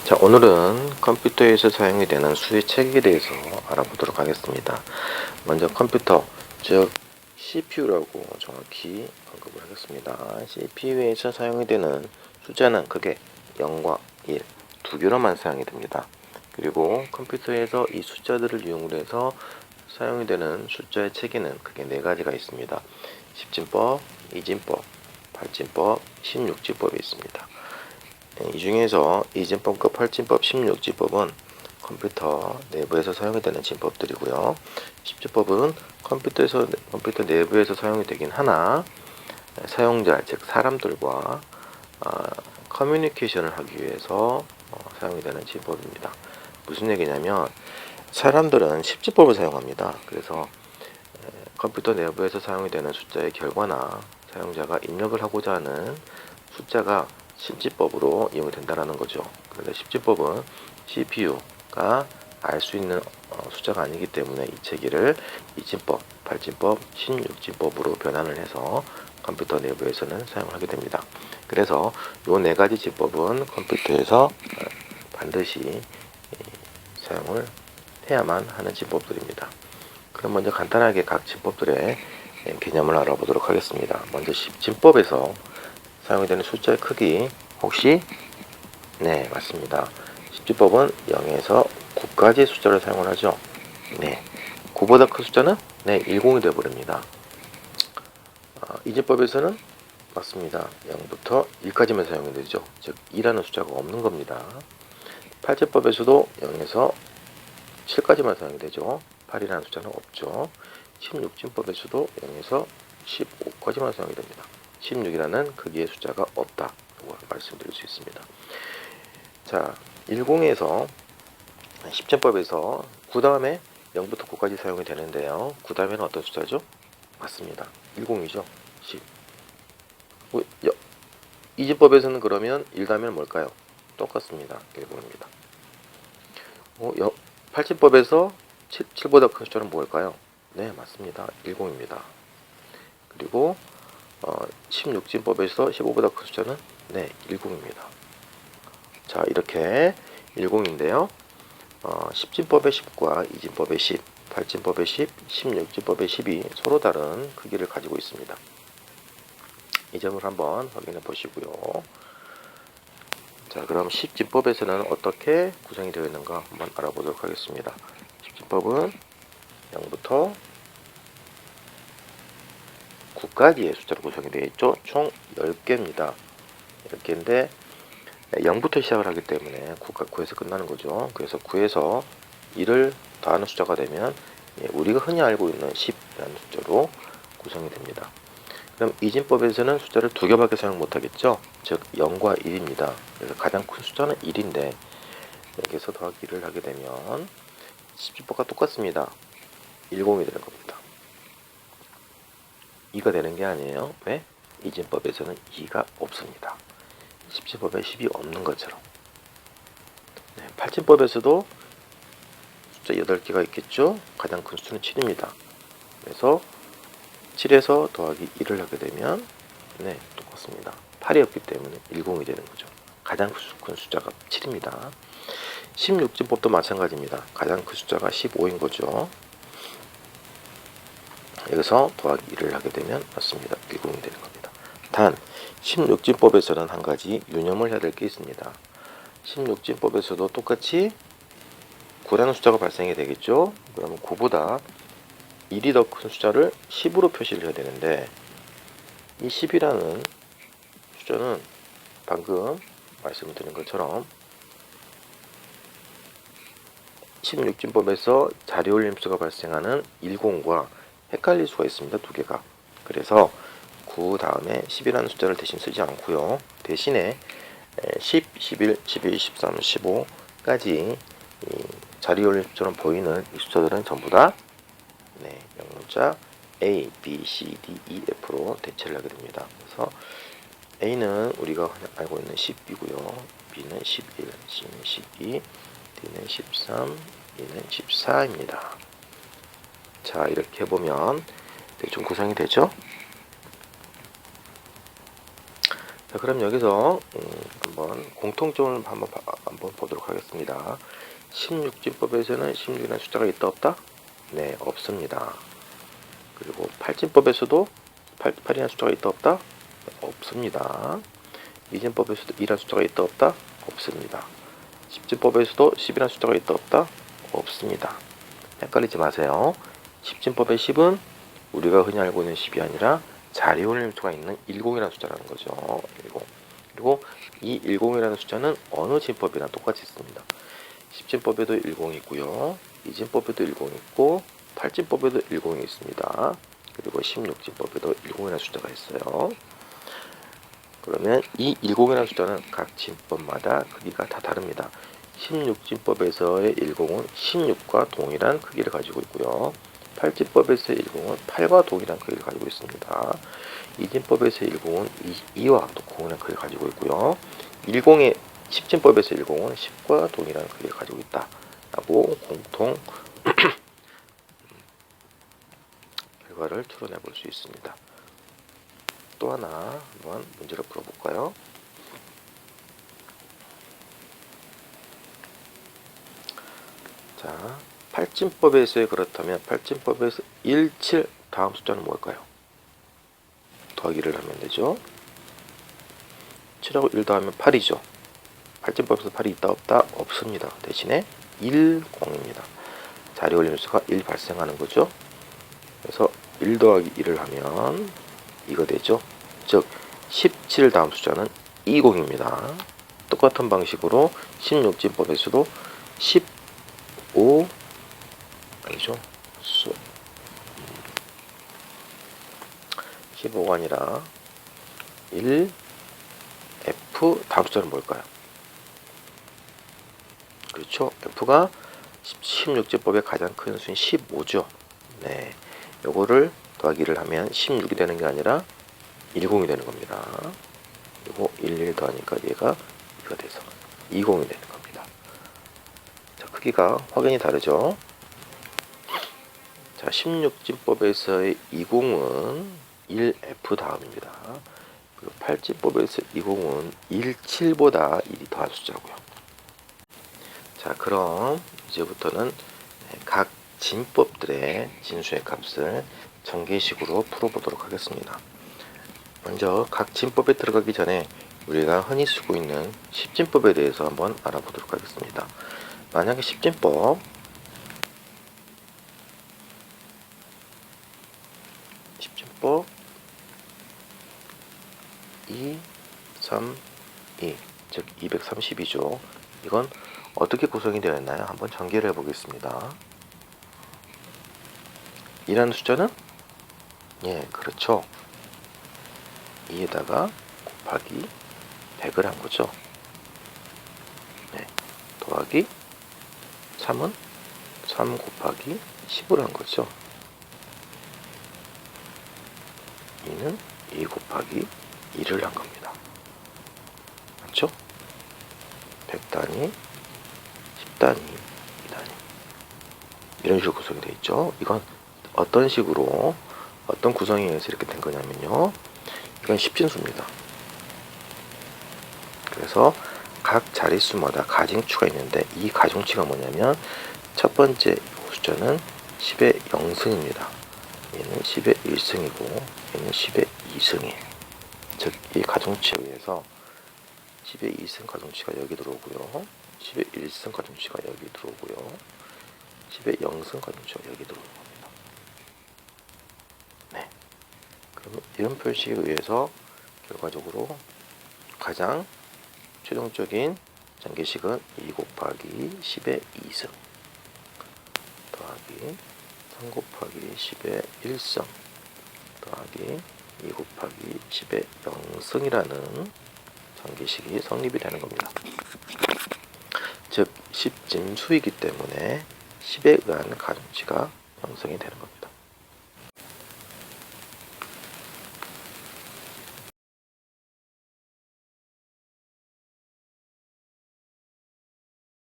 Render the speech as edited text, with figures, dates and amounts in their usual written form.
자, 오늘은 컴퓨터에서 사용이 되는 수의 체계에 대해서 알아보도록 하겠습니다. 먼저 컴퓨터, 즉 CPU라고 정확히 언급을 하겠습니다. CPU에서 사용이 되는 숫자는 크게 0과 1, 두 개로만 사용이 됩니다. 그리고 컴퓨터에서 이 숫자들을 이용으로 해서 사용이 되는 숫자의 체계는 크게 네 가지가 있습니다. 10진법, 2진법, 8진법, 16진법이 있습니다. 이 중에서 2진법과 8진법, 16진법은 컴퓨터 내부에서 사용이 되는 진법들이고요. 10진법은 컴퓨터 내부에서 사용이 되긴 하나 사용자, 즉 사람들과 커뮤니케이션을 하기 위해서 사용이 되는 진법입니다. 무슨 얘기냐면 사람들은 10진법을 사용합니다. 그래서 컴퓨터 내부에서 사용이 되는 숫자의 결과나 사용자가 입력을 하고자 하는 숫자가 10진법으로 이용이 된다는 거죠. 그런데 10진법은 CPU가 알 수 있는 숫자가 아니기 때문에 이 체계를 2진법, 8진법, 16진법으로 변환을 해서 컴퓨터 내부에서는 사용하게 됩니다. 그래서 이 네 가지 진법은 컴퓨터에서 반드시 사용을 해야만 하는 진법들입니다. 그럼 먼저 간단하게 각 진법들의 개념을 알아보도록 하겠습니다. 먼저 10진법에서 사용이 되는 숫자의 크기 혹시 네 맞습니다. 10진법은 0에서 9까지의 숫자를 사용을 하죠. 네 9보다 큰 숫자는 네 10이 되어버립니다. 2진법에서는 맞습니다. 0부터 1까지만 사용이 되죠. 즉 2라는 숫자가 없는 겁니다. 8진법에서도 0에서 7까지만 사용이 되죠. 8이라는 숫자는 없죠. 16진법에서도 0에서 15까지만 사용이 됩니다. 16이라는 크기의 숫자가 없다고 말씀드릴 수 있습니다. 자, 10에서 10진법에서 9 다음에 0부터 9까지 사용이 되는데요. 9 다음에는 어떤 숫자죠? 맞습니다. 10이죠. 10. 2진법에서는 그러면 1 다음에는 뭘까요? 똑같습니다. 10입니다. 8진법에서 7보다 큰 숫자는 뭘까요? 네, 맞습니다. 10입니다. 그리고 16진법에서 15보다 큰 숫자는 네, 10입니다. 자, 이렇게 10인데요. 10진법의 10과 2진법의 10, 8진법의 10, 16진법의 10이 서로 다른 크기를 가지고 있습니다. 이 점을 한번 확인해 보시고요. 자, 그럼 10진법에서는 어떻게 구성이 되어 있는가 한번 알아보도록 하겠습니다. 10진법은 0부터 9까지의 숫자로 구성이 되어 있죠. 총 10개입니다. 10개인데 0부터 시작을 하기 때문에 9에서 끝나는 거죠. 그래서 9에서 1을 더하는 숫자가 되면 우리가 흔히 알고 있는 10이라는 숫자로 구성이 됩니다. 그럼 이진법에서는 숫자를 두 개밖에 사용 못하겠죠. 즉 0과 1입니다. 그래서 가장 큰 숫자는 1인데 여기서 더하기 1을 하게 되면 10진법과 똑같습니다. 10이 되는 겁니다. 2가 되는 게 아니에요. 왜? 이진법에서는 2가 없습니다. 10진법에 10이 없는 것처럼. 8진법에서도 숫자 8개가 있겠죠. 가장 큰 수는 7입니다. 그래서 7에서 더하기 1을 하게 되면 네, 똑같습니다. 8이 없기 때문에 10이 되는 거죠. 가장 큰 숫자가 7입니다. 16진법도 마찬가지입니다. 가장 큰 숫자가 15인 거죠. 여기서 더하기 1을 하게 되면 맞습니다. 10이 되는 겁니다. 단 16진법에서는 한 가지 유념을 해야 될 게 있습니다. 16진법에서도 똑같이 9라는 숫자가 발생이 되겠죠. 그러면 9보다 1이 더 큰 숫자를 10으로 표시를 해야 되는데 이 10이라는 숫자는 방금 말씀드린 것처럼 16진법에서 자리올림수가 발생하는 10과 헷갈릴 수가 있습니다. 두 개가. 그래서 9 다음에 10이라는 숫자를 대신 쓰지 않고요. 대신에 10, 11, 12, 13, 15까지 자리올림수처럼 보이는 이 숫자들은 전부 다 네, 영문자 A, B, C, D, E, F로 대체를 하게 됩니다. 그래서 A는 우리가 알고 있는 10이고요. B는 11, C는 12, D는 13, E는 14입니다. 자, 이렇게 해보면 대충 구성이 되죠? 자, 그럼 여기서 한번 공통점을 한번 보도록 하겠습니다. 16진법에서는 16이라는 숫자가 있다 없다? 네, 없습니다. 그리고 8진법에서도 8이라는 숫자가 있다 없다? 네, 없습니다. 2진법에서도 2라는 숫자가 있다 없다? 없습니다. 10진법에서도 10이라는 숫자가 있다 없다? 없습니다. 헷갈리지 마세요. 10진법의 10은 우리가 흔히 알고 있는 10이 아니라 자리올림수가 있는 10이라는 숫자라는 거죠. 10. 그리고 이 10이라는 숫자는 어느 진법이나 똑같이 있습니다. 10진법에도 10이 있고요. 2진법에도 10이 있고 8진법에도 10이 있습니다. 그리고 16진법에도 10이라는 숫자가 있어요. 그러면 이 10이라는 숫자는 각 진법마다 크기가 다 다릅니다. 16진법에서의 10은 16과 동일한 크기를 가지고 있고요. 8진법에서의 10은 8과 동일한 크기를 가지고 있습니다. 2진법에서의 10은 2와 동일한 크기를 가지고 있고요. 10진법에서의 10은 10과 동일한 크기를 가지고 있다 라고 공통 결과를 추론해 볼 수 있습니다. 또 하나 한번 문제를 풀어볼까요? 자, 8진법에서의 그렇다면 8진법에서 1, 7 다음 숫자는 뭘까요? 더하기를 하면 되죠. 7하고 1 더하면 8이죠. 8진법에서 8이 있다 없다? 없습니다. 대신에 1, 0입니다. 자리올림수가 1 발생하는 거죠. 그래서 1 더하기 1을 하면 이거 되죠. 즉 17 다음 숫자는 20입니다. 똑같은 방식으로 16진법에서도 15 아니죠. 15가 아니라 1 F 다음 숫자는 뭘까요? 그렇죠. F가 16진법의 가장 큰 수인 15죠. 네, 요거를 더하기를 하면 16이 되는 게 아니라 10이 되는 겁니다. 그리고 11 더하니까 얘가 이거 돼서 20이 되는 겁니다. 자, 크기가 확연히 다르죠. 자, 16진법에서의 20은 1F 다음입니다. 그리고 8진법에서 20은 17보다 1이 더한 숫자고요. 자, 그럼 이제부터는 각 진법들의 진수의 값을 전개식으로 풀어보도록 하겠습니다. 먼저 각 진법에 들어가기 전에 우리가 흔히 쓰고 있는 10진법에 대해서 한번 알아보도록 하겠습니다. 만약에 10진법 2, 3, 2, 즉 230이죠. 이건 어떻게 구성이 되어 있나요? 한번 전개를 해보겠습니다. 2라는 숫자는 예, 그렇죠. 2에다가 곱하기 100을 한 거죠. 네, 더하기 3은 3 곱하기 10을 한 거죠. 2는 2 곱하기 1을 한 겁니다. 맞죠? 100단위, 10단위, 2단위 이런 식으로 구성이 되어 있죠. 이건 어떤 식으로 어떤 구성에 의해서 이렇게 된 거냐면요. 이건 10진수입니다. 그래서 각 자릿수마다 가중치가 있는데 이 가중치가 뭐냐면 첫 번째 숫자는 10의 0승입니다. 얘는 10의 1승이고 얘는 10의 2승이에요. 즉 이 가중치에 의해서 10의 2승 가중치가 여기 들어오고요. 10의 1승 가중치가 여기 들어오고요. 10의 0승 가중치가 여기 들어오는 겁니다. 네. 그러면 이런 표시에 의해서 결과적으로 가장 최종적인 전개식은 2 곱하기 10의 2승 더하기 3 곱하기 10의 1승 더하기 2 곱하기 10의 0승이라는 전개식이 성립이 되는 겁니다. 즉 10진수이기 때문에 10에 의한 가중치가 형성이 되는 겁니다.